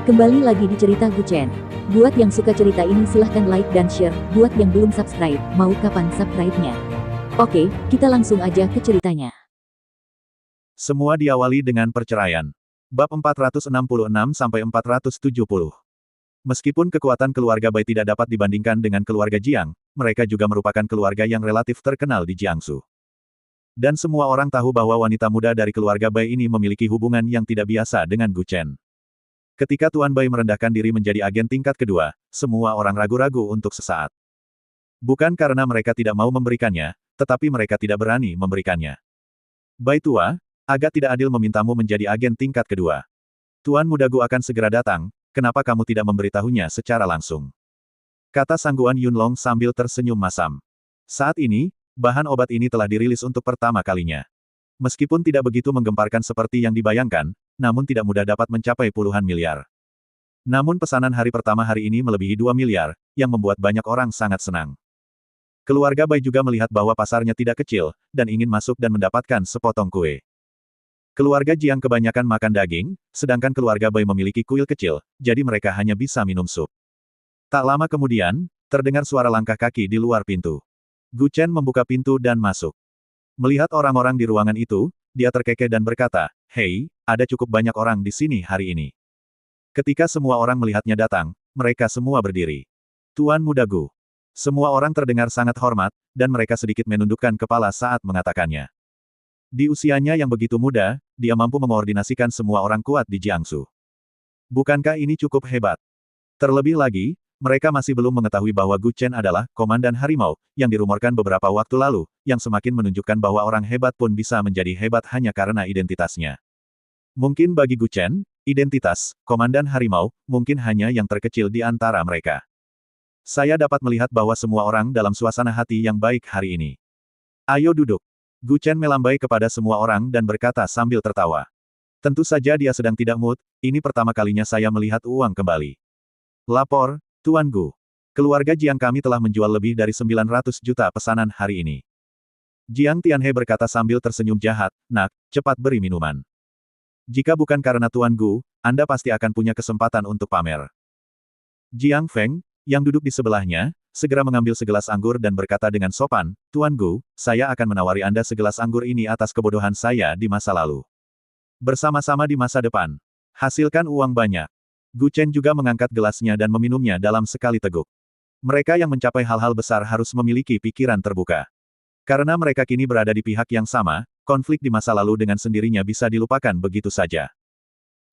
Kembali lagi di cerita Guchen. Buat yang suka cerita ini silahkan like dan share, buat yang belum subscribe, mau kapan subscribe-nya? Oke, kita langsung aja ke ceritanya. Semua diawali dengan perceraian. Bab 466-470. Meskipun kekuatan keluarga Bai tidak dapat dibandingkan dengan keluarga Jiang, mereka juga merupakan keluarga yang relatif terkenal di Jiangsu. Dan semua orang tahu bahwa wanita muda dari keluarga Bai ini memiliki hubungan yang tidak biasa dengan Guchen. Ketika Tuan Bai merendahkan diri menjadi agen tingkat kedua, semua orang ragu-ragu untuk sesaat. Bukan karena mereka tidak mau memberikannya, tetapi mereka tidak berani memberikannya. Bai tua, agak tidak adil memintamu menjadi agen tingkat kedua. Tuan Mudagu akan segera datang, kenapa kamu tidak memberitahunya secara langsung? Kata Sangguan Yunlong sambil tersenyum masam. Saat ini, bahan obat ini telah dirilis untuk pertama kalinya. Meskipun tidak begitu menggemparkan seperti yang dibayangkan, namun tidak mudah dapat mencapai puluhan miliar. Namun pesanan hari pertama hari ini melebihi 2 miliar, yang membuat banyak orang sangat senang. Keluarga Bai juga melihat bahwa pasarnya tidak kecil, dan ingin masuk dan mendapatkan sepotong kue. Keluarga Jiang kebanyakan makan daging, sedangkan keluarga Bai memiliki kuil kecil, jadi mereka hanya bisa minum sup. Tak lama kemudian, terdengar suara langkah kaki di luar pintu. Guchen membuka pintu dan masuk. Melihat orang-orang di ruangan itu, dia terkekeh dan berkata, "Hei, ada cukup banyak orang di sini hari ini." Ketika semua orang melihatnya datang, mereka semua berdiri. Tuan Mudagu. Semua orang terdengar sangat hormat, dan mereka sedikit menundukkan kepala saat mengatakannya. Di usianya yang begitu muda, dia mampu mengoordinasikan semua orang kuat di Jiangsu. Bukankah ini cukup hebat? Terlebih lagi, mereka masih belum mengetahui bahwa Guchen adalah komandan harimau, yang dirumorkan beberapa waktu lalu, yang semakin menunjukkan bahwa orang hebat pun bisa menjadi hebat hanya karena identitasnya. Mungkin bagi Guchen, identitas, komandan harimau, mungkin hanya yang terkecil di antara mereka. Saya dapat melihat bahwa semua orang dalam suasana hati yang baik hari ini. Ayo duduk. Guchen melambai kepada semua orang dan berkata sambil tertawa. Tentu saja dia sedang tidak mood, ini pertama kalinya saya melihat uang kembali. Lapor, Tuan Gu. Keluarga Jiang kami telah menjual lebih dari 900 juta pesanan hari ini. Jiang Tianhe berkata sambil tersenyum jahat, "Nak, cepat beri minuman. Jika bukan karena Tuan Gu, Anda pasti akan punya kesempatan untuk pamer." Jiang Feng, yang duduk di sebelahnya, segera mengambil segelas anggur dan berkata dengan sopan, "Tuan Gu, saya akan menawari Anda segelas anggur ini atas kebodohan saya di masa lalu. Bersama-sama di masa depan. Hasilkan uang banyak." Guchen juga mengangkat gelasnya dan meminumnya dalam sekali teguk. Mereka yang mencapai hal-hal besar harus memiliki pikiran terbuka. Karena mereka kini berada di pihak yang sama, konflik di masa lalu dengan sendirinya bisa dilupakan begitu saja.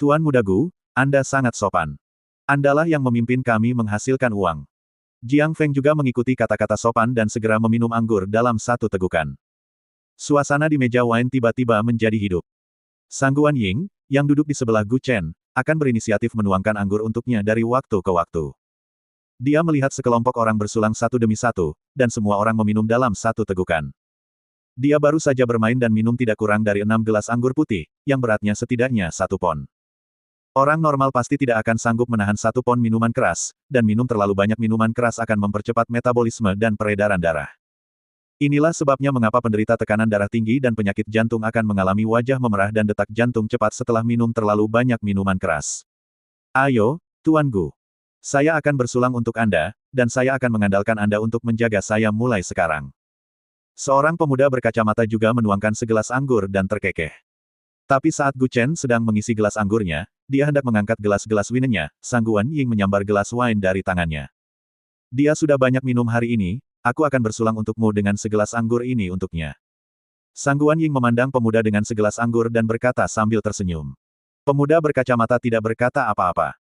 Tuan Mudagu, Anda sangat sopan. Andalah yang memimpin kami menghasilkan uang. Jiang Feng juga mengikuti kata-kata sopan dan segera meminum anggur dalam satu tegukan. Suasana di meja wine tiba-tiba menjadi hidup. Sangguan Ying, yang duduk di sebelah Guchen, akan berinisiatif menuangkan anggur untuknya dari waktu ke waktu. Dia melihat sekelompok orang bersulang satu demi satu, dan semua orang meminum dalam satu tegukan. Dia baru saja bermain dan minum tidak kurang dari 6 gelas anggur putih, yang beratnya setidaknya 1 pon. Orang normal pasti tidak akan sanggup menahan 1 pon minuman keras, dan minum terlalu banyak minuman keras akan mempercepat metabolisme dan peredaran darah. Inilah sebabnya mengapa penderita tekanan darah tinggi dan penyakit jantung akan mengalami wajah memerah dan detak jantung cepat setelah minum terlalu banyak minuman keras. Ayo, Tuan Gu. Saya akan bersulang untuk Anda, dan saya akan mengandalkan Anda untuk menjaga saya mulai sekarang. Seorang pemuda berkacamata juga menuangkan segelas anggur dan terkekeh. Tapi saat Guchen sedang mengisi gelas anggurnya, dia hendak mengangkat gelas-gelas winenya, Sangguan Ying menyambar gelas wine dari tangannya. Dia sudah banyak minum hari ini, aku akan bersulang untukmu dengan segelas anggur ini untuknya. Sangguan Ying memandang pemuda dengan segelas anggur dan berkata sambil tersenyum. Pemuda berkacamata tidak berkata apa-apa.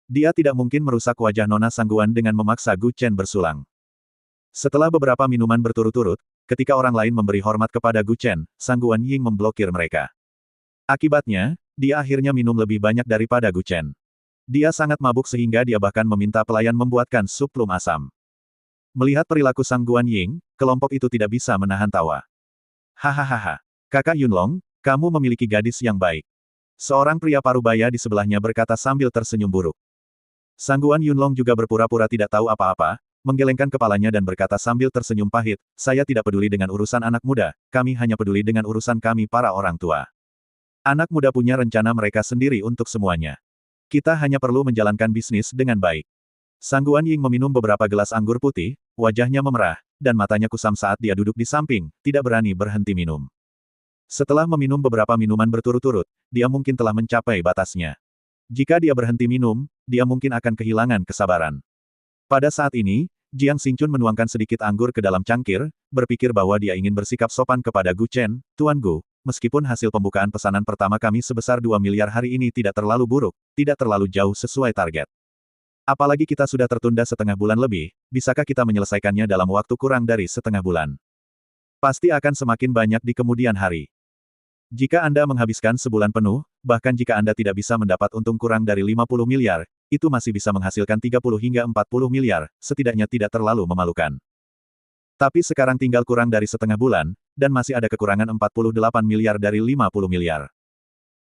Dia tidak mungkin merusak wajah Nona Sangguan dengan memaksa Guchen bersulang. Setelah beberapa minuman berturut-turut, ketika orang lain memberi hormat kepada Guchen, Sangguan Ying memblokir mereka. Akibatnya, dia akhirnya minum lebih banyak daripada Guchen. Dia sangat mabuk sehingga dia bahkan meminta pelayan membuatkan sup plum asam. Melihat perilaku Sangguan Ying, kelompok itu tidak bisa menahan tawa. Hahaha. Kakak Yunlong, kamu memiliki gadis yang baik. Seorang pria parubaya di sebelahnya berkata sambil tersenyum buruk. Sangguan Yunlong juga berpura-pura tidak tahu apa-apa, menggelengkan kepalanya dan berkata sambil tersenyum pahit, "Saya tidak peduli dengan urusan anak muda, kami hanya peduli dengan urusan kami para orang tua. Anak muda punya rencana mereka sendiri untuk semuanya. Kita hanya perlu menjalankan bisnis dengan baik. Sangguan Ying meminum beberapa gelas anggur putih, wajahnya memerah, dan matanya kusam saat dia duduk di samping, tidak berani berhenti minum. Setelah meminum beberapa minuman berturut-turut, dia mungkin telah mencapai batasnya. Jika dia berhenti minum, dia mungkin akan kehilangan kesabaran. Pada saat ini, Jiang Xingchun menuangkan sedikit anggur ke dalam cangkir, berpikir bahwa dia ingin bersikap sopan kepada Gu Chen, Tuan Gu. Meskipun hasil pembukaan pesanan pertama kami sebesar 2 miliar hari ini tidak terlalu buruk, tidak terlalu jauh sesuai target. Apalagi kita sudah tertunda setengah bulan lebih, bisakah kita menyelesaikannya dalam waktu kurang dari setengah bulan? Pasti akan semakin banyak di kemudian hari. Jika Anda menghabiskan sebulan penuh, bahkan jika Anda tidak bisa mendapat untung kurang dari 50 miliar, itu masih bisa menghasilkan 30 hingga 40 miliar, setidaknya tidak terlalu memalukan. Tapi sekarang tinggal kurang dari setengah bulan, dan masih ada kekurangan 48 miliar dari 50 miliar.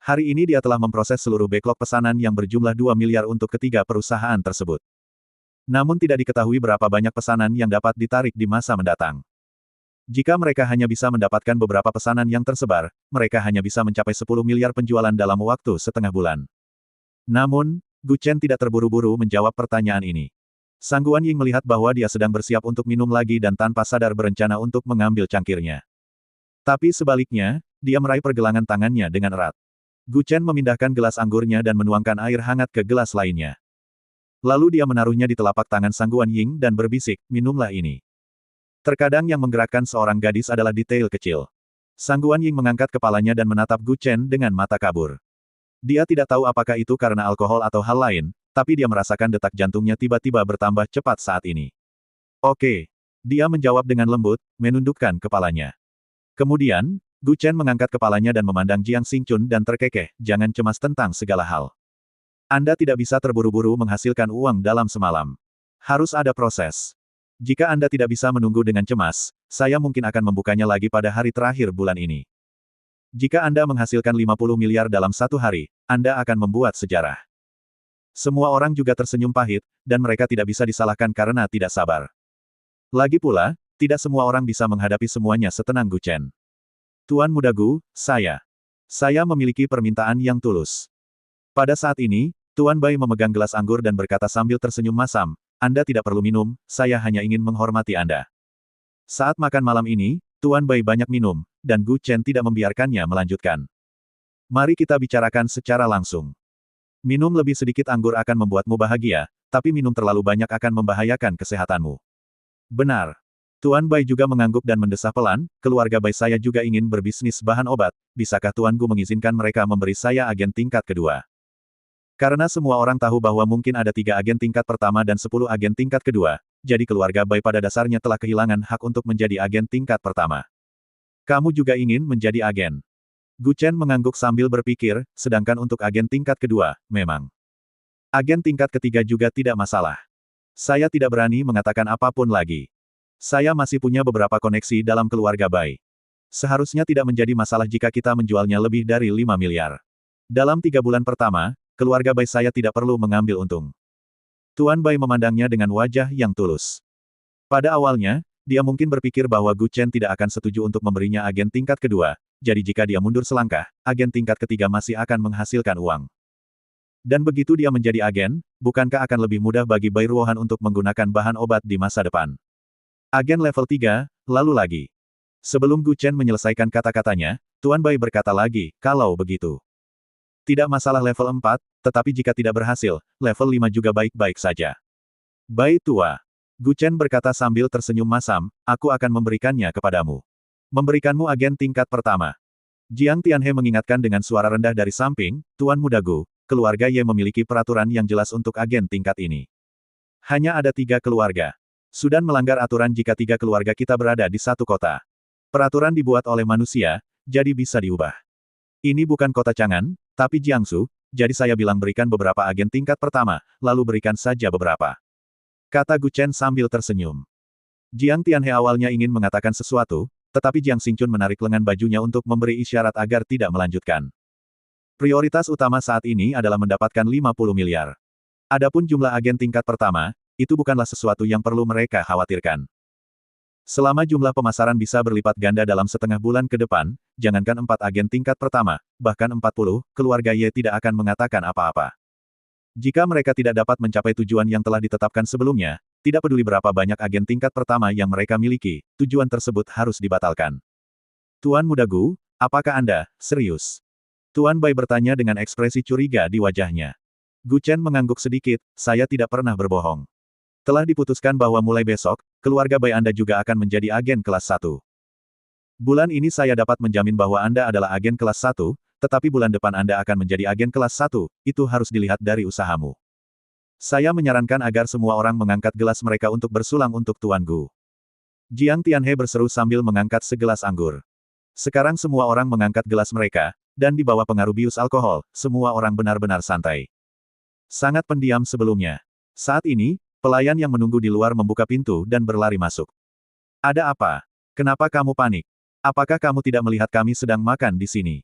Hari ini dia telah memproses seluruh backlog pesanan yang berjumlah 2 miliar untuk ketiga perusahaan tersebut. Namun tidak diketahui berapa banyak pesanan yang dapat ditarik di masa mendatang. Jika mereka hanya bisa mendapatkan beberapa pesanan yang tersebar, mereka hanya bisa mencapai 10 miliar penjualan dalam waktu setengah bulan. Namun, Gu Chen tidak terburu-buru menjawab pertanyaan ini. Sangguan Ying melihat bahwa dia sedang bersiap untuk minum lagi dan tanpa sadar berencana untuk mengambil cangkirnya. Tapi sebaliknya, dia meraih pergelangan tangannya dengan erat. Gu Chen memindahkan gelas anggurnya dan menuangkan air hangat ke gelas lainnya. Lalu dia menaruhnya di telapak tangan Sangguan Ying dan berbisik, minumlah ini. Terkadang yang menggerakkan seorang gadis adalah detail kecil. Sangguan Ying mengangkat kepalanya dan menatap Gu Chen dengan mata kabur. Dia tidak tahu apakah itu karena alkohol atau hal lain, tapi dia merasakan detak jantungnya tiba-tiba bertambah cepat saat ini. Oke. Dia menjawab dengan lembut, menundukkan kepalanya. Kemudian, Gu Chen mengangkat kepalanya dan memandang Jiang Xingchun dan terkekeh, jangan cemas tentang segala hal. Anda tidak bisa terburu-buru menghasilkan uang dalam semalam. Harus ada proses. Jika Anda tidak bisa menunggu dengan cemas, saya mungkin akan membukanya lagi pada hari terakhir bulan ini. Jika Anda menghasilkan 50 miliar dalam satu hari, Anda akan membuat sejarah. Semua orang juga tersenyum pahit, dan mereka tidak bisa disalahkan karena tidak sabar. Lagi pula, tidak semua orang bisa menghadapi semuanya setenang Gu Chen. Tuan Muda Gu, saya memiliki permintaan yang tulus. Pada saat ini, Tuan Bai memegang gelas anggur dan berkata sambil tersenyum masam, Anda tidak perlu minum, saya hanya ingin menghormati Anda. Saat makan malam ini, Tuan Bai banyak minum, dan Gu Chen tidak membiarkannya melanjutkan. Mari kita bicarakan secara langsung. Minum lebih sedikit anggur akan membuatmu bahagia, tapi minum terlalu banyak akan membahayakan kesehatanmu. Benar. Tuan Bai juga mengangguk dan mendesah pelan, keluarga Bai saya juga ingin berbisnis bahan obat, bisakah Tuan Gu mengizinkan mereka memberi saya agen tingkat kedua? Karena semua orang tahu bahwa mungkin ada 3 agen tingkat pertama dan 10 agen tingkat kedua, jadi keluarga Bai pada dasarnya telah kehilangan hak untuk menjadi agen tingkat pertama. Kamu juga ingin menjadi agen. Gu Chen mengangguk sambil berpikir, sedangkan untuk agen tingkat kedua, memang. Agen tingkat ketiga juga tidak masalah. Saya tidak berani mengatakan apapun lagi. Saya masih punya beberapa koneksi dalam keluarga Bai. Seharusnya tidak menjadi masalah jika kita menjualnya lebih dari 5 miliar. Dalam 3 bulan pertama, keluarga Bai saya tidak perlu mengambil untung. Tuan Bai memandangnya dengan wajah yang tulus. Pada awalnya, dia mungkin berpikir bahwa Gu Chen tidak akan setuju untuk memberinya agen tingkat kedua, jadi jika dia mundur selangkah, agen tingkat ketiga masih akan menghasilkan uang. Dan begitu dia menjadi agen, bukankah akan lebih mudah bagi Bai Ruohan untuk menggunakan bahan obat di masa depan? Agen level 3, lalu lagi. Sebelum Gu Chen menyelesaikan kata-katanya, Tuan Bai berkata lagi, kalau begitu. Tidak masalah level 4, tetapi jika tidak berhasil, level 5 juga baik-baik saja. Bai tua. Gu Chen berkata sambil tersenyum masam, aku akan memberikannya kepadamu. Memberikanmu agen tingkat pertama. Jiang Tianhe mengingatkan dengan suara rendah dari samping, Tuan Muda Gu, keluarga Ye memiliki peraturan yang jelas untuk agen tingkat ini. Hanya ada 3 keluarga. Sudan melanggar aturan jika 3 keluarga kita berada di satu kota. Peraturan dibuat oleh manusia, jadi bisa diubah. Ini bukan kota Chang'an, tapi Jiangsu, jadi saya bilang berikan beberapa agen tingkat pertama, lalu berikan saja beberapa. Kata Gu Chen sambil tersenyum. Jiang Tianhe awalnya ingin mengatakan sesuatu, tetapi Jiang Xingchun menarik lengan bajunya untuk memberi isyarat agar tidak melanjutkan. Prioritas utama saat ini adalah mendapatkan 50 miliar. Adapun jumlah agen tingkat pertama, itu bukanlah sesuatu yang perlu mereka khawatirkan. Selama jumlah pemasaran bisa berlipat ganda dalam setengah bulan ke depan, jangankan 4 agen tingkat pertama, bahkan 40, keluarga Ye tidak akan mengatakan apa-apa. Jika mereka tidak dapat mencapai tujuan yang telah ditetapkan sebelumnya, tidak peduli berapa banyak agen tingkat pertama yang mereka miliki, tujuan tersebut harus dibatalkan. Tuan Muda Gu, apakah Anda serius? Tuan Bai bertanya dengan ekspresi curiga di wajahnya. Gu Chen mengangguk sedikit, saya tidak pernah berbohong. Telah diputuskan bahwa mulai besok, keluarga Bai Anda juga akan menjadi agen kelas 1. Bulan ini saya dapat menjamin bahwa Anda adalah agen kelas 1, tetapi bulan depan Anda akan menjadi agen kelas 1, itu harus dilihat dari usahamu. Saya menyarankan agar semua orang mengangkat gelas mereka untuk bersulang untuk Tuan Gu. Jiang Tianhe berseru sambil mengangkat segelas anggur. Sekarang semua orang mengangkat gelas mereka, dan di bawah pengaruh bius alkohol, semua orang benar-benar santai. Sangat pendiam sebelumnya. Saat ini, pelayan yang menunggu di luar membuka pintu dan berlari masuk. Ada apa? Kenapa kamu panik? Apakah kamu tidak melihat kami sedang makan di sini?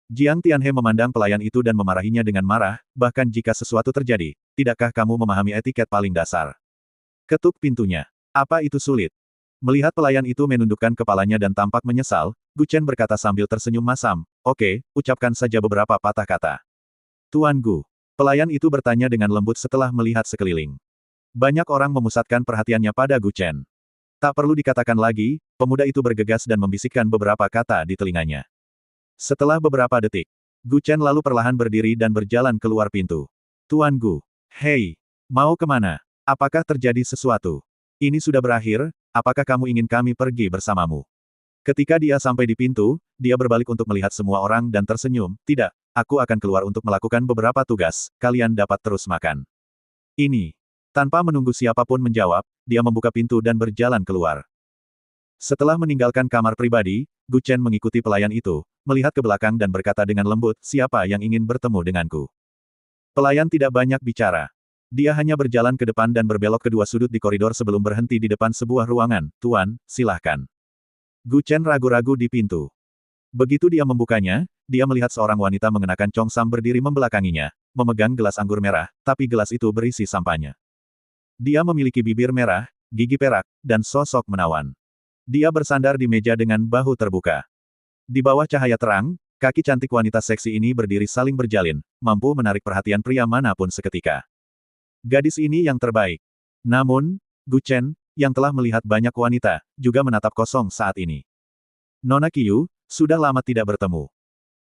Jiang Tianhe memandang pelayan itu dan memarahinya dengan marah, bahkan jika sesuatu terjadi, tidakkah kamu memahami etiket paling dasar? Ketuk pintunya. Apa itu sulit? Melihat pelayan itu menundukkan kepalanya dan tampak menyesal, Gu Chen berkata sambil tersenyum masam, oke, ucapkan saja beberapa patah kata. Tuan Gu. Pelayan itu bertanya dengan lembut setelah melihat sekeliling. Banyak orang memusatkan perhatiannya pada Gu Chen. Tak perlu dikatakan lagi, pemuda itu bergegas dan membisikkan beberapa kata di telinganya. Setelah beberapa detik, Gu Chen lalu perlahan berdiri dan berjalan keluar pintu. Tuan Gu. Hei, mau kemana? Apakah terjadi sesuatu? Ini sudah berakhir, apakah kamu ingin kami pergi bersamamu? Ketika dia sampai di pintu, dia berbalik untuk melihat semua orang dan tersenyum, tidak, aku akan keluar untuk melakukan beberapa tugas, kalian dapat terus makan. Ini. Tanpa menunggu siapapun menjawab, dia membuka pintu dan berjalan keluar. Setelah meninggalkan kamar pribadi, Gu Chen mengikuti pelayan itu, melihat ke belakang dan berkata dengan lembut, siapa yang ingin bertemu denganku? Pelayan tidak banyak bicara. Dia hanya berjalan ke depan dan berbelok ke dua sudut di koridor sebelum berhenti di depan sebuah ruangan. Tuan, silahkan. Gu Chen ragu-ragu di pintu. Begitu dia membukanya, dia melihat seorang wanita mengenakan congsam berdiri membelakanginya, memegang gelas anggur merah, tapi gelas itu berisi sampahnya. Dia memiliki bibir merah, gigi perak, dan sosok menawan. Dia bersandar di meja dengan bahu terbuka. Di bawah cahaya terang, kaki cantik wanita seksi ini berdiri saling berjalin, mampu menarik perhatian pria manapun seketika. Gadis ini yang terbaik. Namun, Gu Chen, yang telah melihat banyak wanita, juga menatap kosong saat ini. Nona Qiu, sudah lama tidak bertemu.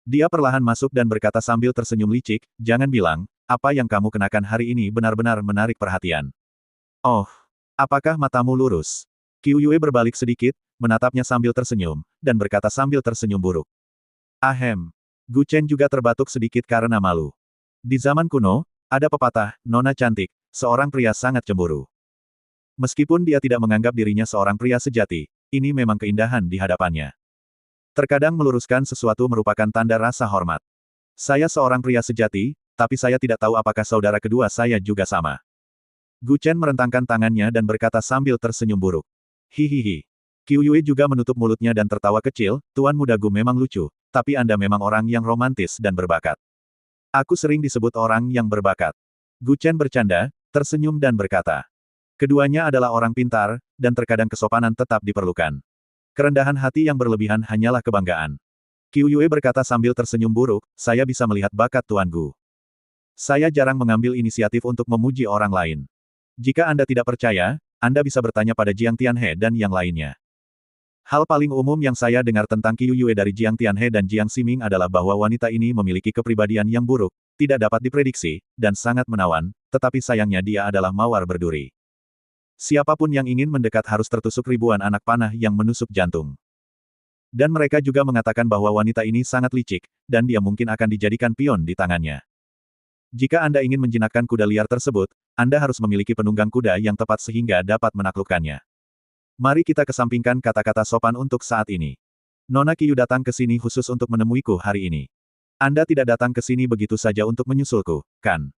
Dia perlahan masuk dan berkata sambil tersenyum licik, jangan bilang, apa yang kamu kenakan hari ini benar-benar menarik perhatian. Oh, apakah matamu lurus? Qiu Yue berbalik sedikit, menatapnya sambil tersenyum, dan berkata sambil tersenyum buruk. Ahem. Gu Chen juga terbatuk sedikit karena malu. Di zaman kuno, ada pepatah, nona cantik, seorang pria sangat cemburu. Meskipun dia tidak menganggap dirinya seorang pria sejati, ini memang keindahan di hadapannya. Terkadang meluruskan sesuatu merupakan tanda rasa hormat. Saya seorang pria sejati, tapi saya tidak tahu apakah saudara kedua saya juga sama. Gu Chen merentangkan tangannya dan berkata sambil tersenyum buruk. Hihihi. Qiu Yue juga menutup mulutnya dan tertawa kecil, Tuan Muda Gu memang lucu, tapi Anda memang orang yang romantis dan berbakat. Aku sering disebut orang yang berbakat. Gu Chen bercanda, tersenyum dan berkata. Keduanya adalah orang pintar, dan terkadang kesopanan tetap diperlukan. Kerendahan hati yang berlebihan hanyalah kebanggaan. Qiu Yue berkata sambil tersenyum buruk, saya bisa melihat bakat Tuan Gu. Saya jarang mengambil inisiatif untuk memuji orang lain. Jika Anda tidak percaya, Anda bisa bertanya pada Jiang Tianhe dan yang lainnya. Hal paling umum yang saya dengar tentang Qiu Yue dari Jiang Tianhe dan Jiang Ximing adalah bahwa wanita ini memiliki kepribadian yang buruk, tidak dapat diprediksi, dan sangat menawan, tetapi sayangnya dia adalah mawar berduri. Siapapun yang ingin mendekat harus tertusuk ribuan anak panah yang menusuk jantung. Dan mereka juga mengatakan bahwa wanita ini sangat licik, dan dia mungkin akan dijadikan pion di tangannya. Jika Anda ingin menjinakkan kuda liar tersebut, Anda harus memiliki penunggang kuda yang tepat sehingga dapat menaklukkannya. Mari kita kesampingkan kata-kata sopan untuk saat ini. Nona Qiu datang ke sini khusus untuk menemuiku hari ini. Anda tidak datang ke sini begitu saja untuk menyusulku, kan?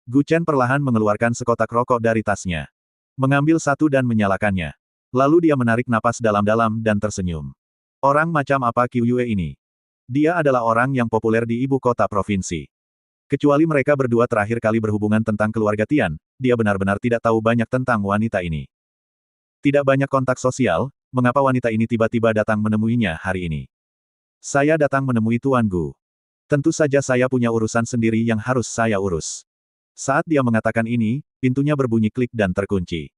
Gu Chen perlahan mengeluarkan sekotak rokok dari tasnya. Mengambil satu dan menyalakannya. Lalu dia menarik napas dalam-dalam dan tersenyum. Orang macam apa Qiu Yue ini? Dia adalah orang yang populer di ibu kota provinsi. Kecuali mereka berdua terakhir kali berhubungan tentang keluarga Tian, dia benar-benar tidak tahu banyak tentang wanita ini. Tidak banyak kontak sosial, mengapa wanita ini tiba-tiba datang menemuinya hari ini? Saya datang menemui Tuan Gu. Tentu saja saya punya urusan sendiri yang harus saya urus. Saat dia mengatakan ini, pintunya berbunyi klik dan terkunci.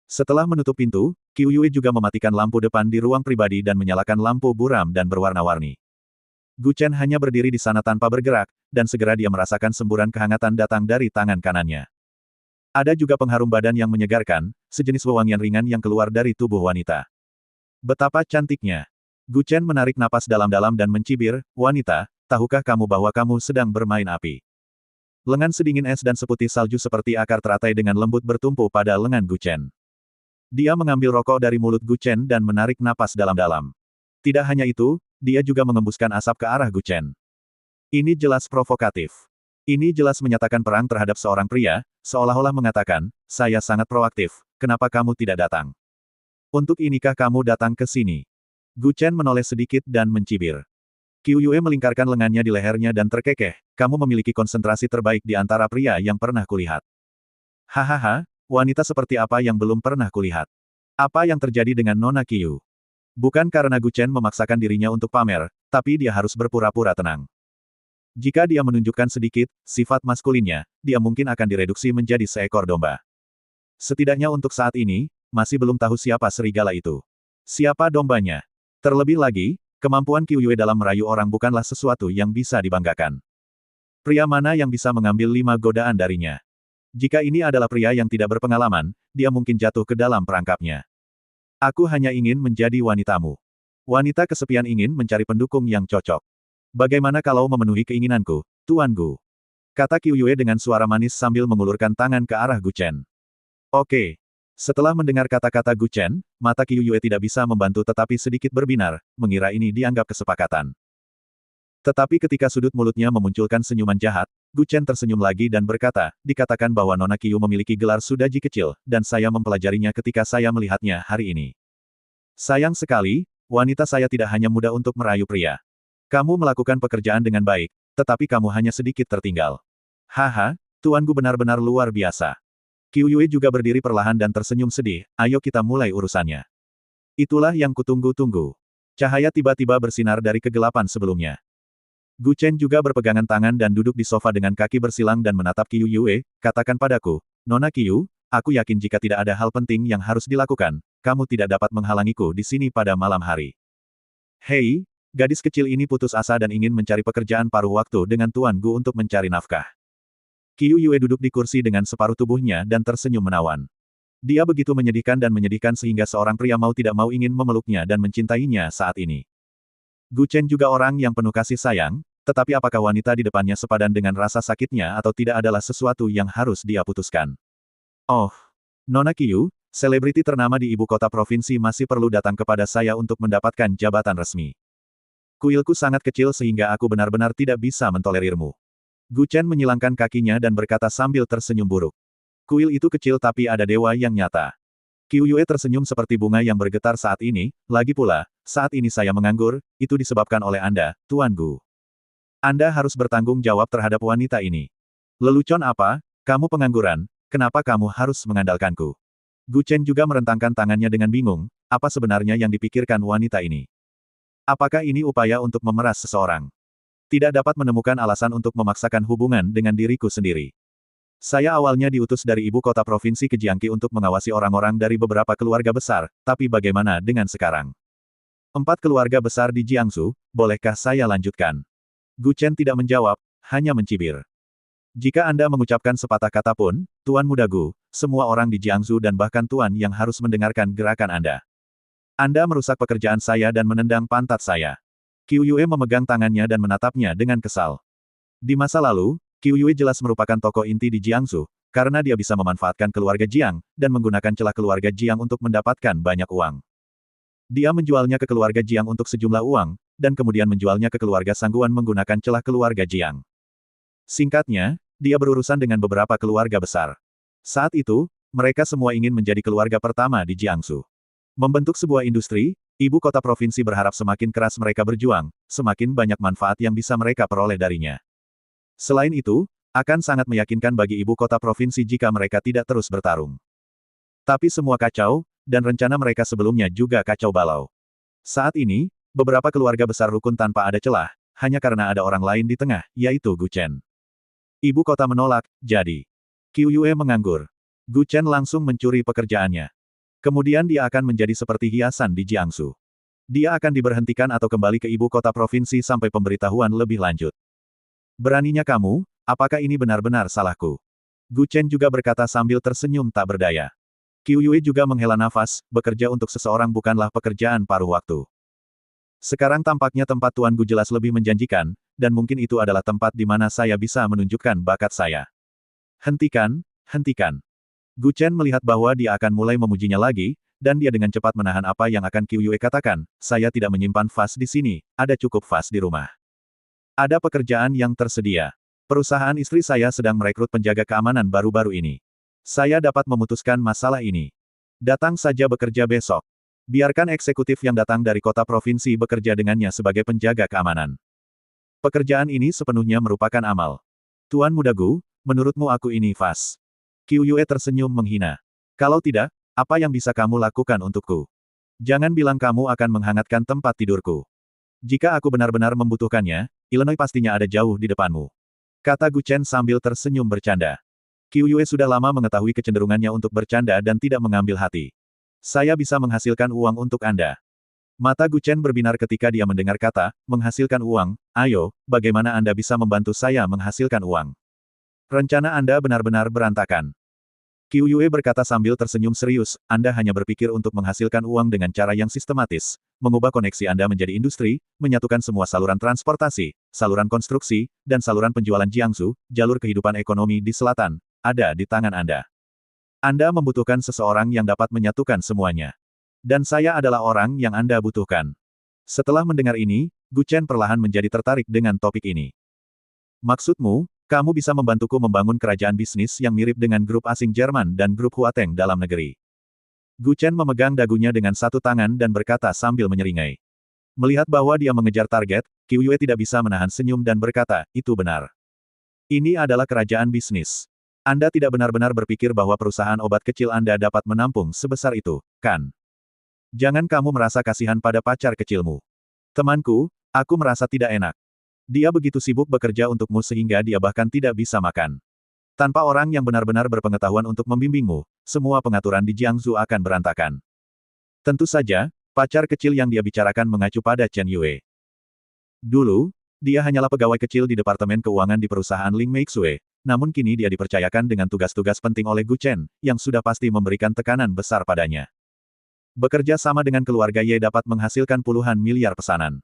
Setelah menutup pintu, Qiu Yue juga mematikan lampu depan di ruang pribadi dan menyalakan lampu buram dan berwarna-warni. Gu Chen hanya berdiri di sana tanpa bergerak, dan segera dia merasakan semburan kehangatan datang dari tangan kanannya. Ada juga pengharum badan yang menyegarkan, sejenis wewangian ringan yang keluar dari tubuh wanita. Betapa cantiknya! Gu Chen menarik napas dalam-dalam dan mencibir, "Wanita, tahukah kamu bahwa kamu sedang bermain api?" Lengan sedingin es dan seputih salju seperti akar teratai dengan lembut bertumpu pada lengan Gu Chen. Dia mengambil rokok dari mulut Gu Chen dan menarik napas dalam-dalam. Tidak hanya itu, dia juga mengembuskan asap ke arah Gu Chen. Ini jelas provokatif. Ini jelas menyatakan perang terhadap seorang pria, seolah-olah mengatakan, "Saya sangat proaktif, kenapa kamu tidak datang? Untuk inikah kamu datang ke sini?" Gu Chen menoleh sedikit dan mencibir. Qiu Yue melingkarkan lengannya di lehernya dan terkekeh, "Kamu memiliki konsentrasi terbaik di antara pria yang pernah kulihat." Hahaha, wanita seperti apa yang belum pernah kulihat? Apa yang terjadi dengan Nona Qiu? Bukan karena Gu Chen memaksakan dirinya untuk pamer, tapi dia harus berpura-pura tenang. Jika dia menunjukkan sedikit sifat maskulinnya, dia mungkin akan direduksi menjadi seekor domba. Setidaknya untuk saat ini, masih belum tahu siapa serigala itu. Siapa dombanya? Terlebih lagi, kemampuan Qiu Yue dalam merayu orang bukanlah sesuatu yang bisa dibanggakan. Pria mana yang bisa mengambil 5 godaan darinya? Jika ini adalah pria yang tidak berpengalaman, dia mungkin jatuh ke dalam perangkapnya. Aku hanya ingin menjadi wanitamu. Wanita kesepian ingin mencari pendukung yang cocok. Bagaimana kalau memenuhi keinginanku, Tuan Gu? Kata Qiu Yue dengan suara manis sambil mengulurkan tangan ke arah Gu Chen. Oke. Setelah mendengar kata-kata Gu Chen, mata Qiu Yue tidak bisa membantu tetapi sedikit berbinar, mengira ini dianggap kesepakatan. Tetapi ketika sudut mulutnya memunculkan senyuman jahat, Gu Chen tersenyum lagi dan berkata, "Dikatakan bahwa Nona Qiu memiliki gelar Sudaji kecil, dan saya mempelajarinya ketika saya melihatnya hari ini. Sayang sekali, wanita saya tidak hanya mudah untuk merayu pria. Kamu melakukan pekerjaan dengan baik, tetapi kamu hanya sedikit tertinggal." Haha, Tuan Gu benar-benar luar biasa. Qiu Yue juga berdiri perlahan dan tersenyum sedih, "Ayo kita mulai urusannya." Itulah yang kutunggu-tunggu. Cahaya tiba-tiba bersinar dari kegelapan sebelumnya. Gu Chen juga berpegangan tangan dan duduk di sofa dengan kaki bersilang dan menatap Qiu Yue, "Katakan padaku, Nona Qiu, aku yakin jika tidak ada hal penting yang harus dilakukan, kamu tidak dapat menghalangiku di sini pada malam hari." Hei, gadis kecil ini putus asa dan ingin mencari pekerjaan paruh waktu dengan Tuan Gu untuk mencari nafkah. Qiu Yue duduk di kursi dengan separuh tubuhnya dan tersenyum menawan. Dia begitu menyedihkan dan menyedihkan sehingga seorang pria mau tidak mau ingin memeluknya dan mencintainya saat ini. Gu Chen juga orang yang penuh kasih sayang, tetapi apakah wanita di depannya sepadan dengan rasa sakitnya atau tidak adalah sesuatu yang harus dia putuskan. Oh, Nona Qiu, selebriti ternama di ibu kota provinsi masih perlu datang kepada saya untuk mendapatkan jabatan resmi. Kuilku sangat kecil sehingga aku benar-benar tidak bisa mentolerirmu. Gu Chen menyilangkan kakinya dan berkata sambil tersenyum buruk. Kuil itu kecil tapi ada dewa yang nyata. Qiu Yue tersenyum seperti bunga yang bergetar saat ini, lagi pula, saat ini saya menganggur, itu disebabkan oleh Anda, Tuan Gu. Anda harus bertanggung jawab terhadap wanita ini. Lelucon apa, kamu pengangguran, kenapa kamu harus mengandalkanku? Gu Chen juga merentangkan tangannya dengan bingung, apa sebenarnya yang dipikirkan wanita ini? Apakah ini upaya untuk memeras seseorang? Tidak dapat menemukan alasan untuk memaksakan hubungan dengan diriku sendiri. Saya awalnya diutus dari ibu kota provinsi ke Jiangqi untuk mengawasi orang-orang dari beberapa keluarga besar, tapi bagaimana dengan sekarang? 4 keluarga besar di Jiangsu, bolehkah saya lanjutkan? Gu Chen tidak menjawab, hanya mencibir. Jika Anda mengucapkan sepatah kata pun, Tuan Muda Gu, semua orang di Jiangsu dan bahkan Tuan yang harus mendengarkan gerakan Anda. Anda merusak pekerjaan saya dan menendang pantat saya. Qiu Yue memegang tangannya dan menatapnya dengan kesal. Di masa lalu, Qiu Yue jelas merupakan tokoh inti di Jiangsu, karena dia bisa memanfaatkan keluarga Jiang, dan menggunakan celah keluarga Jiang untuk mendapatkan banyak uang. Dia menjualnya ke keluarga Jiang untuk sejumlah uang, dan kemudian menjualnya ke keluarga Sangguan menggunakan celah keluarga Jiang. Singkatnya, dia berurusan dengan beberapa keluarga besar. Saat itu, mereka semua ingin menjadi keluarga pertama di Jiangsu. Membentuk sebuah industri, ibu kota provinsi berharap semakin keras mereka berjuang, semakin banyak manfaat yang bisa mereka peroleh darinya. Selain itu, akan sangat meyakinkan bagi ibu kota provinsi jika mereka tidak terus bertarung. Tapi semua kacau, dan rencana mereka sebelumnya juga kacau balau. Saat ini, beberapa keluarga besar rukun tanpa ada celah, hanya karena ada orang lain di tengah, yaitu Gu Chen. Ibu kota menolak, jadi Qiu Yue menganggur. Gu Chen langsung mencuri pekerjaannya. Kemudian dia akan menjadi seperti hiasan di Jiangsu. Dia akan diberhentikan atau kembali ke ibu kota provinsi sampai pemberitahuan lebih lanjut. Beraninya kamu, apakah ini benar-benar salahku? Gu Chen juga berkata sambil tersenyum tak berdaya. Qiu Yue juga menghela nafas, bekerja untuk seseorang bukanlah pekerjaan paruh waktu. Sekarang tampaknya tempat Tuan Gu jelas lebih menjanjikan, dan mungkin itu adalah tempat di mana saya bisa menunjukkan bakat saya. Hentikan, hentikan. Gu Chen melihat bahwa dia akan mulai memujinya lagi, dan dia dengan cepat menahan apa yang akan Qiu Yue katakan, saya tidak menyimpan vas di sini, ada cukup vas di rumah. Ada pekerjaan yang tersedia. Perusahaan istri saya sedang merekrut penjaga keamanan baru-baru ini. Saya dapat memutuskan masalah ini. Datang saja bekerja besok. Biarkan eksekutif yang datang dari kota provinsi bekerja dengannya sebagai penjaga keamanan. Pekerjaan ini sepenuhnya merupakan amal. Tuan Muda Gu, menurutmu aku ini vas? Qiu Yue tersenyum menghina. Kalau tidak, apa yang bisa kamu lakukan untukku? Jangan bilang kamu akan menghangatkan tempat tidurku. Jika aku benar-benar membutuhkannya, Illinois pastinya ada jauh di depanmu. Kata Gu Chen sambil tersenyum bercanda. Qiu Yue sudah lama mengetahui kecenderungannya untuk bercanda dan tidak mengambil hati. Saya bisa menghasilkan uang untuk Anda. Mata Gu Chen berbinar ketika dia mendengar kata, menghasilkan uang, ayo, bagaimana Anda bisa membantu saya menghasilkan uang? Rencana Anda benar-benar berantakan. Qiu Yue berkata sambil tersenyum serius, Anda hanya berpikir untuk menghasilkan uang dengan cara yang sistematis, mengubah koneksi Anda menjadi industri, menyatukan semua saluran transportasi, saluran konstruksi, dan saluran penjualan Jiangsu, jalur kehidupan ekonomi di selatan, ada di tangan Anda. Anda membutuhkan seseorang yang dapat menyatukan semuanya. Dan saya adalah orang yang Anda butuhkan. Setelah mendengar ini, Gu Chen perlahan menjadi tertarik dengan topik ini. Maksudmu, kamu bisa membantuku membangun kerajaan bisnis yang mirip dengan grup asing Jerman dan grup Huateng dalam negeri. Gu Chen memegang dagunya dengan satu tangan dan berkata sambil menyeringai. Melihat bahwa dia mengejar target, Qiu Yue tidak bisa menahan senyum dan berkata, itu benar. Ini adalah kerajaan bisnis. Anda tidak benar-benar berpikir bahwa perusahaan obat kecil Anda dapat menampung sebesar itu, kan? Jangan kamu merasa kasihan pada pacar kecilmu. Temanku, aku merasa tidak enak. Dia begitu sibuk bekerja untukmu sehingga dia bahkan tidak bisa makan. Tanpa orang yang benar-benar berpengetahuan untuk membimbingmu, semua pengaturan di Jiangsu akan berantakan. Tentu saja, pacar kecil yang dia bicarakan mengacu pada Chen Yue. Dulu, dia hanyalah pegawai kecil di Departemen Keuangan di perusahaan Ling Meixue, namun kini dia dipercayakan dengan tugas-tugas penting oleh Gu Chen, yang sudah pasti memberikan tekanan besar padanya. Bekerja sama dengan keluarga Ye dapat menghasilkan puluhan miliar pesanan.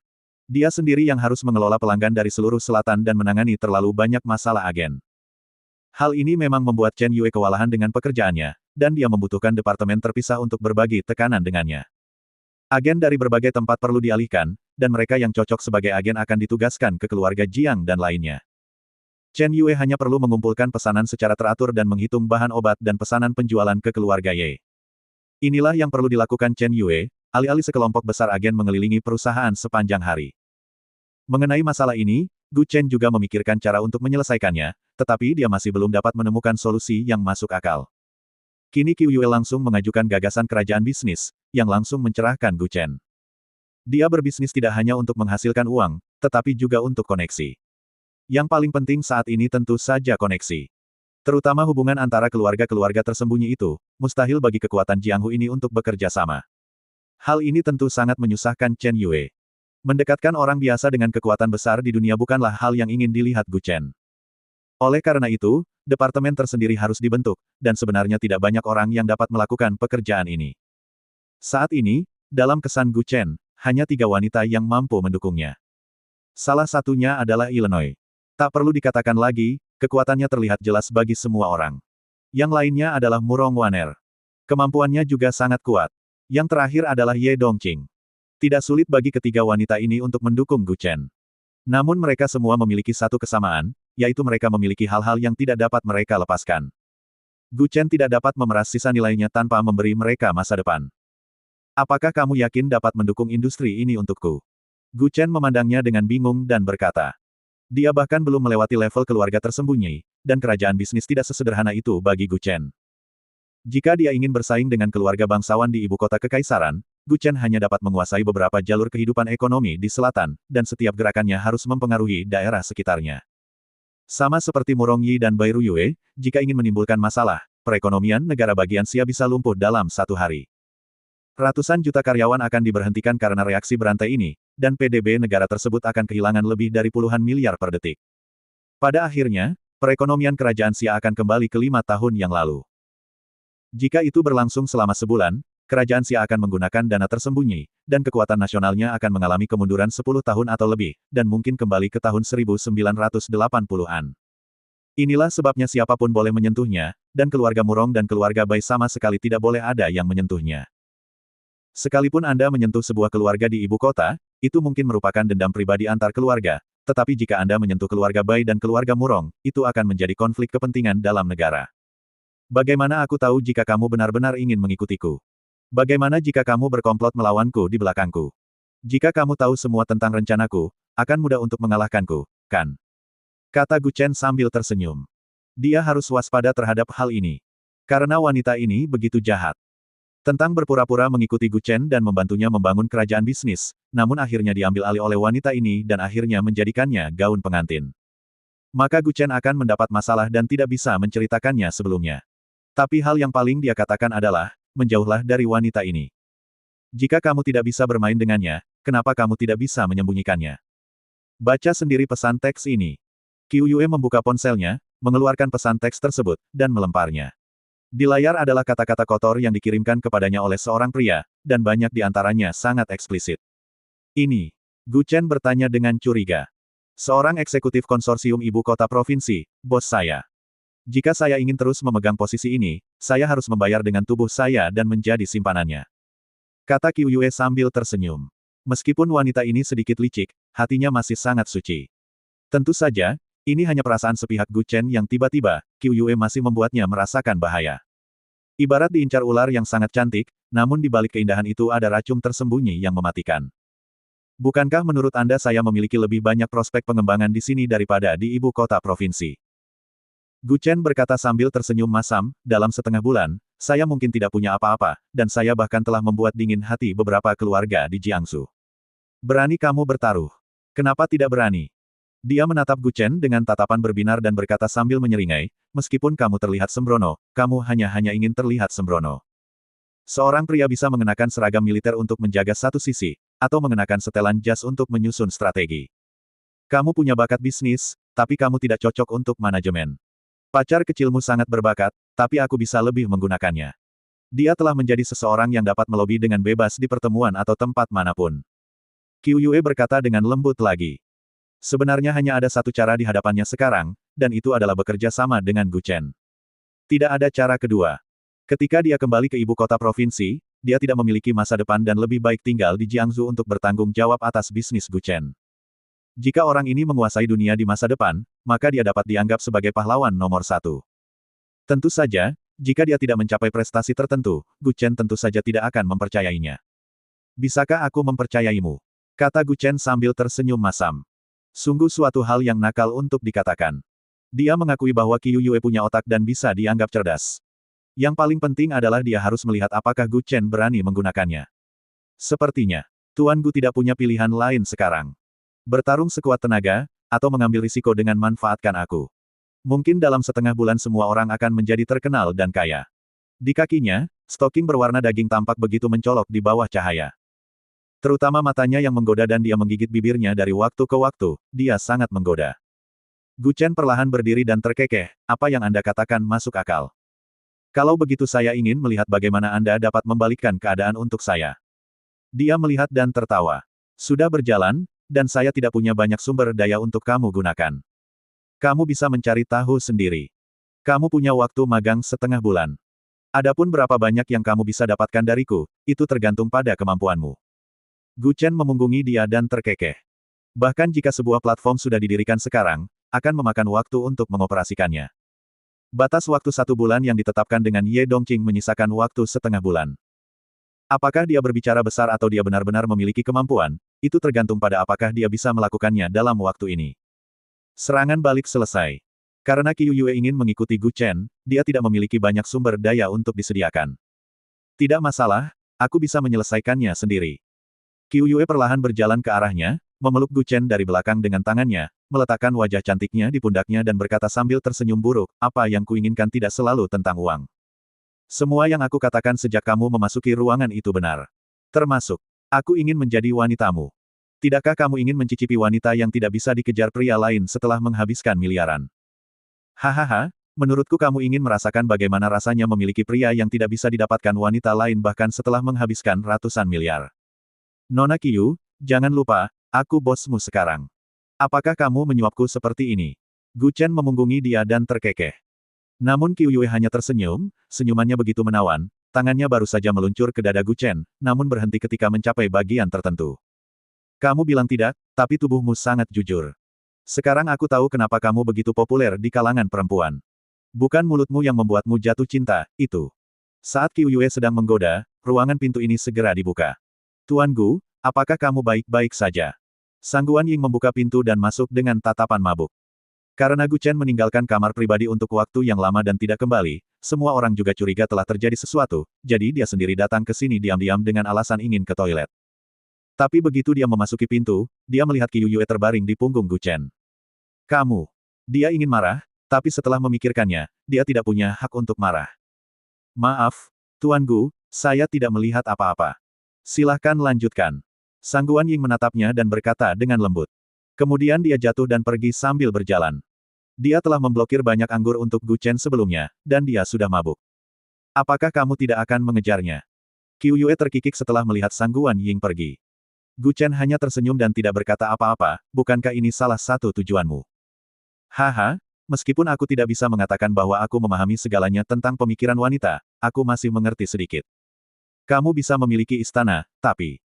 Dia sendiri yang harus mengelola pelanggan dari seluruh selatan dan menangani terlalu banyak masalah agen. Hal ini memang membuat Chen Yue kewalahan dengan pekerjaannya, dan dia membutuhkan departemen terpisah untuk berbagi tekanan dengannya. Agen dari berbagai tempat perlu dialihkan, dan mereka yang cocok sebagai agen akan ditugaskan ke keluarga Jiang dan lainnya. Chen Yue hanya perlu mengumpulkan pesanan secara teratur dan menghitung bahan obat dan pesanan penjualan ke keluarga Ye. Inilah yang perlu dilakukan Chen Yue, alih-alih sekelompok besar agen mengelilingi perusahaan sepanjang hari. Mengenai masalah ini, Gu Chen juga memikirkan cara untuk menyelesaikannya, tetapi dia masih belum dapat menemukan solusi yang masuk akal. Kini Qiu Yue langsung mengajukan gagasan kerajaan bisnis, yang langsung mencerahkan Gu Chen. Dia berbisnis tidak hanya untuk menghasilkan uang, tetapi juga untuk koneksi. Yang paling penting saat ini tentu saja koneksi. Terutama hubungan antara keluarga-keluarga tersembunyi itu, mustahil bagi kekuatan Jianghu ini untuk bekerja sama. Hal ini tentu sangat menyusahkan Chen Yue. Mendekatkan orang biasa dengan kekuatan besar di dunia bukanlah hal yang ingin dilihat Gu Chen. Oleh karena itu, departemen tersendiri harus dibentuk, dan sebenarnya tidak banyak orang yang dapat melakukan pekerjaan ini. Saat ini, dalam kesan Gu Chen, hanya 3 wanita yang mampu mendukungnya. Salah satunya adalah Illinois. Tak perlu dikatakan lagi, kekuatannya terlihat jelas bagi semua orang. Yang lainnya adalah Murong Waner. Kemampuannya juga sangat kuat. Yang terakhir adalah Ye Dongqing. Tidak sulit bagi ketiga wanita ini untuk mendukung Gu Chen. Namun mereka semua memiliki satu kesamaan, yaitu mereka memiliki hal-hal yang tidak dapat mereka lepaskan. Gu Chen tidak dapat memeras sisa nilainya tanpa memberi mereka masa depan. Apakah kamu yakin dapat mendukung industri ini untukku? Gu Chen memandangnya dengan bingung dan berkata. Dia bahkan belum melewati level keluarga tersembunyi, dan kerajaan bisnis tidak sesederhana itu bagi Gu Chen. Jika dia ingin bersaing dengan keluarga bangsawan di ibu kota kekaisaran, Gu Chen hanya dapat menguasai beberapa jalur kehidupan ekonomi di selatan, dan setiap gerakannya harus mempengaruhi daerah sekitarnya. Sama seperti Murong Yi dan Bai Ruyue, jika ingin menimbulkan masalah, perekonomian negara bagian Xia bisa lumpuh dalam 1 hari. Ratusan juta karyawan akan diberhentikan karena reaksi berantai ini, dan PDB negara tersebut akan kehilangan lebih dari puluhan miliar per detik. Pada akhirnya, perekonomian kerajaan Xia akan kembali ke 5 tahun yang lalu. Jika itu berlangsung selama sebulan, kerajaan Xia akan menggunakan dana tersembunyi, dan kekuatan nasionalnya akan mengalami kemunduran 10 tahun atau lebih, dan mungkin kembali ke tahun 1980-an. Inilah sebabnya siapapun boleh menyentuhnya, dan keluarga Murong dan keluarga Bai sama sekali tidak boleh ada yang menyentuhnya. Sekalipun Anda menyentuh sebuah keluarga di ibu kota, itu mungkin merupakan dendam pribadi antar keluarga, tetapi jika Anda menyentuh keluarga Bai dan keluarga Murong, itu akan menjadi konflik kepentingan dalam negara. Bagaimana aku tahu jika kamu benar-benar ingin mengikutiku? Bagaimana jika kamu berkomplot melawanku di belakangku? Jika kamu tahu semua tentang rencanaku, akan mudah untuk mengalahkanku, kan? Kata Gu Chen sambil tersenyum. Dia harus waspada terhadap hal ini. Karena wanita ini begitu jahat. Tentang berpura-pura mengikuti Gu Chen dan membantunya membangun kerajaan bisnis, namun akhirnya diambil alih oleh wanita ini dan akhirnya menjadikannya gaun pengantin. Maka Gu Chen akan mendapat masalah dan tidak bisa menceritakannya sebelumnya. Tapi hal yang paling dia katakan adalah, menjauhlah dari wanita ini. Jika kamu tidak bisa bermain dengannya, kenapa kamu tidak bisa menyembunyikannya? Baca sendiri pesan teks ini. Qiu Yue membuka ponselnya, mengeluarkan pesan teks tersebut, dan melemparnya. Di layar adalah kata-kata kotor yang dikirimkan kepadanya oleh seorang pria, dan banyak di antaranya sangat eksplisit. Ini. Gu Chen bertanya dengan curiga. Seorang eksekutif konsorsium ibu kota provinsi, bos saya. Jika saya ingin terus memegang posisi ini, saya harus membayar dengan tubuh saya dan menjadi simpanannya. Kata Qiu Yue sambil tersenyum. Meskipun wanita ini sedikit licik, hatinya masih sangat suci. Tentu saja, ini hanya perasaan sepihak Gu Chen yang tiba-tiba, Qiu Yue masih membuatnya merasakan bahaya. Ibarat diincar ular yang sangat cantik, namun di balik keindahan itu ada racun tersembunyi yang mematikan. Bukankah menurut Anda saya memiliki lebih banyak prospek pengembangan di sini daripada di ibu kota provinsi? Gu Chen berkata sambil tersenyum masam, dalam setengah bulan, saya mungkin tidak punya apa-apa, dan saya bahkan telah membuat dingin hati beberapa keluarga di Jiangsu. Berani kamu bertaruh? Kenapa tidak berani? Dia menatap Gu Chen dengan tatapan berbinar dan berkata sambil menyeringai, meskipun kamu terlihat sembrono, kamu hanya ingin terlihat sembrono. Seorang pria bisa mengenakan seragam militer untuk menjaga satu sisi, atau mengenakan setelan jas untuk menyusun strategi. Kamu punya bakat bisnis, tapi kamu tidak cocok untuk manajemen. Pacar kecilmu sangat berbakat, tapi aku bisa lebih menggunakannya. Dia telah menjadi seseorang yang dapat melobi dengan bebas di pertemuan atau tempat manapun. Qiu Yue berkata dengan lembut lagi. Sebenarnya hanya ada satu cara di hadapannya sekarang, dan itu adalah bekerja sama dengan Gu Chen. Tidak ada cara kedua. Ketika dia kembali ke ibu kota provinsi, dia tidak memiliki masa depan dan lebih baik tinggal di Jiangsu untuk bertanggung jawab atas bisnis Gu Chen. Jika orang ini menguasai dunia di masa depan, maka dia dapat dianggap sebagai pahlawan nomor 1. Tentu saja, jika dia tidak mencapai prestasi tertentu, Gu Chen tentu saja tidak akan mempercayainya. Bisakah aku mempercayaimu? Kata Gu Chen sambil tersenyum masam. Sungguh suatu hal yang nakal untuk dikatakan. Dia mengakui bahwa Qiu Yue punya otak dan bisa dianggap cerdas. Yang paling penting adalah dia harus melihat apakah Gu Chen berani menggunakannya. Sepertinya, Tuan Gu tidak punya pilihan lain sekarang. Bertarung sekuat tenaga, atau mengambil risiko dengan manfaatkan aku. Mungkin dalam setengah bulan semua orang akan menjadi terkenal dan kaya. Di kakinya, stoking berwarna daging tampak begitu mencolok di bawah cahaya. Terutama matanya yang menggoda dan dia menggigit bibirnya dari waktu ke waktu, dia sangat menggoda. Gu Chen perlahan berdiri dan terkekeh, apa yang Anda katakan masuk akal. Kalau begitu saya ingin melihat bagaimana Anda dapat membalikkan keadaan untuk saya. Dia melihat dan tertawa. Sudah berjalan, dan saya tidak punya banyak sumber daya untuk kamu gunakan. Kamu bisa mencari tahu sendiri. Kamu punya waktu magang setengah bulan. Adapun berapa banyak yang kamu bisa dapatkan dariku, itu tergantung pada kemampuanmu. Gu Chen memunggungi dia dan terkekeh. Bahkan jika sebuah platform sudah didirikan sekarang, akan memakan waktu untuk mengoperasikannya. Batas waktu 1 bulan yang ditetapkan dengan Ye Dongqing menyisakan waktu setengah bulan. Apakah dia berbicara besar atau dia benar-benar memiliki kemampuan, itu tergantung pada apakah dia bisa melakukannya dalam waktu ini. Serangan balik selesai. Karena Qiu Yue ingin mengikuti Gu Chen, dia tidak memiliki banyak sumber daya untuk disediakan. Tidak masalah, aku bisa menyelesaikannya sendiri. Qiu Yue perlahan berjalan ke arahnya, memeluk Gu Chen dari belakang dengan tangannya, meletakkan wajah cantiknya di pundaknya dan berkata sambil tersenyum buruk, apa yang kuinginkan tidak selalu tentang uang. Semua yang aku katakan sejak kamu memasuki ruangan itu benar. Termasuk, aku ingin menjadi wanitamu. Tidakkah kamu ingin mencicipi wanita yang tidak bisa dikejar pria lain setelah menghabiskan miliaran? Hahaha, menurutku kamu ingin merasakan bagaimana rasanya memiliki pria yang tidak bisa didapatkan wanita lain bahkan setelah menghabiskan ratusan miliar. Nona Qiu, jangan lupa, aku bosmu sekarang. Apakah kamu menyuapku seperti ini? Gu Chen memunggungi dia dan terkekeh. Namun Qiu Yue hanya tersenyum, senyumannya begitu menawan, tangannya baru saja meluncur ke dada Gu Chen, namun berhenti ketika mencapai bagian tertentu. Kamu bilang tidak, tapi tubuhmu sangat jujur. Sekarang aku tahu kenapa kamu begitu populer di kalangan perempuan. Bukan mulutmu yang membuatmu jatuh cinta, itu. Saat Qiu Yue sedang menggoda, ruangan pintu ini segera dibuka. Tuan Gu, apakah kamu baik-baik saja? Sang Guan Ying membuka pintu dan masuk dengan tatapan mabuk. Karena Gu Chen meninggalkan kamar pribadi untuk waktu yang lama dan tidak kembali, semua orang juga curiga telah terjadi sesuatu, jadi dia sendiri datang ke sini diam-diam dengan alasan ingin ke toilet. Tapi begitu dia memasuki pintu, dia melihat Qiu Yue terbaring di punggung Gu Chen. Kamu. Dia ingin marah, tapi setelah memikirkannya, dia tidak punya hak untuk marah. Maaf, Tuan Gu, saya tidak melihat apa-apa. Silahkan lanjutkan. Sang Guan Ying menatapnya dan berkata dengan lembut. Kemudian dia jatuh dan pergi sambil berjalan. Dia telah memblokir banyak anggur untuk Gu Chen sebelumnya, dan dia sudah mabuk. Apakah kamu tidak akan mengejarnya? Qiu Yue terkikik setelah melihat Sang Guan Ying pergi. Gu Chen hanya tersenyum dan tidak berkata apa-apa, bukankah ini salah satu tujuanmu? Haha, meskipun aku tidak bisa mengatakan bahwa aku memahami segalanya tentang pemikiran wanita, aku masih mengerti sedikit. Kamu bisa memiliki istana, tapi...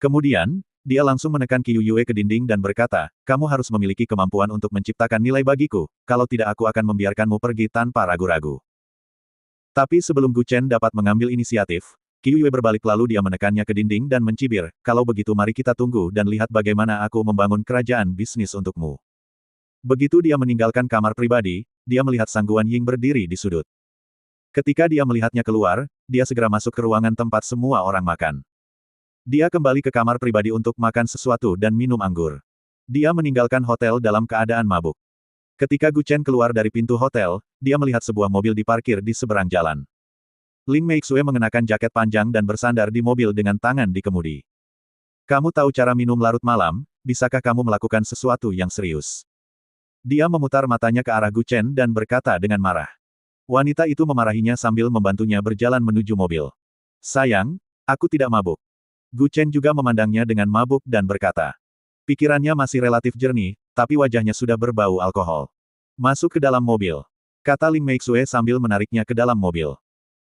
Kemudian, dia langsung menekan Qiu Yue ke dinding dan berkata, kamu harus memiliki kemampuan untuk menciptakan nilai bagiku, kalau tidak aku akan membiarkanmu pergi tanpa ragu-ragu. Tapi sebelum Gu Chen dapat mengambil inisiatif, Qiu Yue berbalik lalu dia menekannya ke dinding dan mencibir, kalau begitu mari kita tunggu dan lihat bagaimana aku membangun kerajaan bisnis untukmu. Begitu dia meninggalkan kamar pribadi, dia melihat Sang Guan Ying berdiri di sudut. Ketika dia melihatnya keluar, dia segera masuk ke ruangan tempat semua orang makan. Dia kembali ke kamar pribadi untuk makan sesuatu dan minum anggur. Dia meninggalkan hotel dalam keadaan mabuk. Ketika Gu Chen keluar dari pintu hotel, dia melihat sebuah mobil diparkir di seberang jalan. Ling Meixue mengenakan jaket panjang dan bersandar di mobil dengan tangan di kemudi. Kamu tahu cara minum larut malam, bisakah kamu melakukan sesuatu yang serius? Dia memutar matanya ke arah Gu Chen dan berkata dengan marah. Wanita itu memarahinya sambil membantunya berjalan menuju mobil. Sayang, aku tidak mabuk. Gu Chen juga memandangnya dengan mabuk dan berkata. Pikirannya masih relatif jernih, tapi wajahnya sudah berbau alkohol. Masuk ke dalam mobil. Kata Ling Meixue sambil menariknya ke dalam mobil.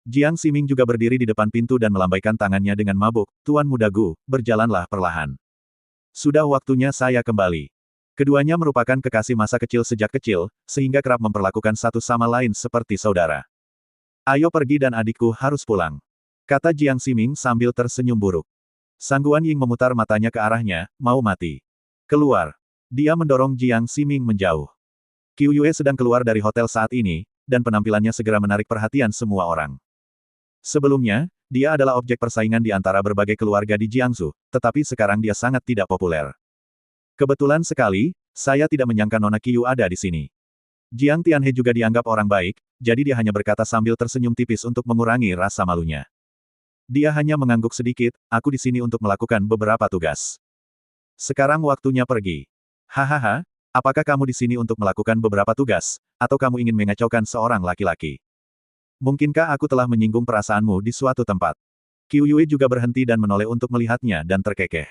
Jiang Ximing juga berdiri di depan pintu dan melambaikan tangannya dengan mabuk, Tuan Muda Gu, berjalanlah perlahan. Sudah waktunya saya kembali. Keduanya merupakan kekasih masa kecil sejak kecil, sehingga kerap memperlakukan satu sama lain seperti saudara. Ayo pergi dan adikku harus pulang. Kata Jiang Ximing sambil tersenyum buruk. Sang Guan Ying memutar matanya ke arahnya, mau mati. Keluar. Dia mendorong Jiang Ximing menjauh. Qiu Yue sedang keluar dari hotel saat ini, dan penampilannya segera menarik perhatian semua orang. Sebelumnya, dia adalah objek persaingan di antara berbagai keluarga di Jiangsu, tetapi sekarang dia sangat tidak populer. Kebetulan sekali, saya tidak menyangka Nona Qiu ada di sini. Jiang Tianhe juga dianggap orang baik, jadi dia hanya berkata sambil tersenyum tipis untuk mengurangi rasa malunya. Dia hanya mengangguk sedikit, aku di sini untuk melakukan beberapa tugas. Sekarang waktunya pergi. Hahaha, apakah kamu di sini untuk melakukan beberapa tugas, atau kamu ingin mengacaukan seorang laki-laki? Mungkinkah aku telah menyinggung perasaanmu di suatu tempat? Qiu Yue juga berhenti dan menoleh untuk melihatnya dan terkekeh.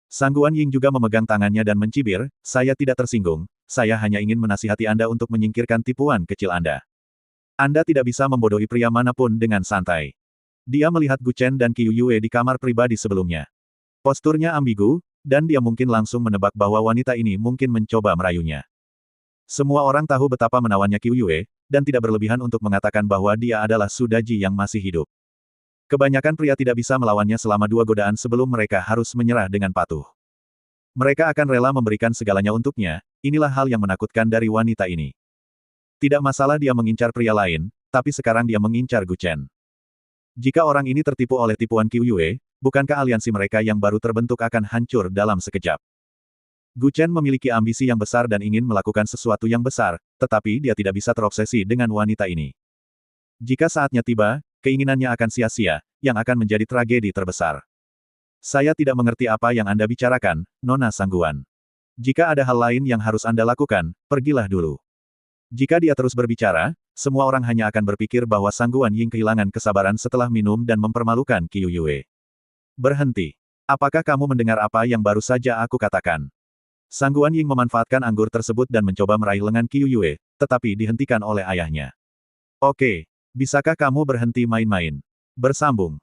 Sang Guan Ying juga memegang tangannya dan mencibir, saya tidak tersinggung, saya hanya ingin menasihati Anda untuk menyingkirkan tipuan kecil Anda. Anda tidak bisa membodohi pria manapun dengan santai. Dia melihat Gu Chen dan Qiu Yue di kamar pribadi sebelumnya. Posturnya ambigu, dan dia mungkin langsung menebak bahwa wanita ini mungkin mencoba merayunya. Semua orang tahu betapa menawannya Qiu Yue, dan tidak berlebihan untuk mengatakan bahwa dia adalah Sudaji yang masih hidup. Kebanyakan pria tidak bisa melawannya selama 2 godaan sebelum mereka harus menyerah dengan patuh. Mereka akan rela memberikan segalanya untuknya, inilah hal yang menakutkan dari wanita ini. Tidak masalah dia mengincar pria lain, tapi sekarang dia mengincar Gu Chen. Jika orang ini tertipu oleh tipuan Qiu Yue, bukankah aliansi mereka yang baru terbentuk akan hancur dalam sekejap? Gu Chen memiliki ambisi yang besar dan ingin melakukan sesuatu yang besar, tetapi dia tidak bisa terobsesi dengan wanita ini. Jika saatnya tiba, keinginannya akan sia-sia, yang akan menjadi tragedi terbesar. Saya tidak mengerti apa yang Anda bicarakan, Nona Sangguan. Jika ada hal lain yang harus Anda lakukan, pergilah dulu. Jika dia terus berbicara, semua orang hanya akan berpikir bahwa Sangguan Ying kehilangan kesabaran setelah minum dan mempermalukan Qiu Yue. Berhenti. Apakah kamu mendengar apa yang baru saja aku katakan? Sangguan Ying memanfaatkan anggur tersebut dan mencoba meraih lengan Qiu Yue, tetapi dihentikan oleh ayahnya. Oke, bisakah kamu berhenti main-main? Bersambung.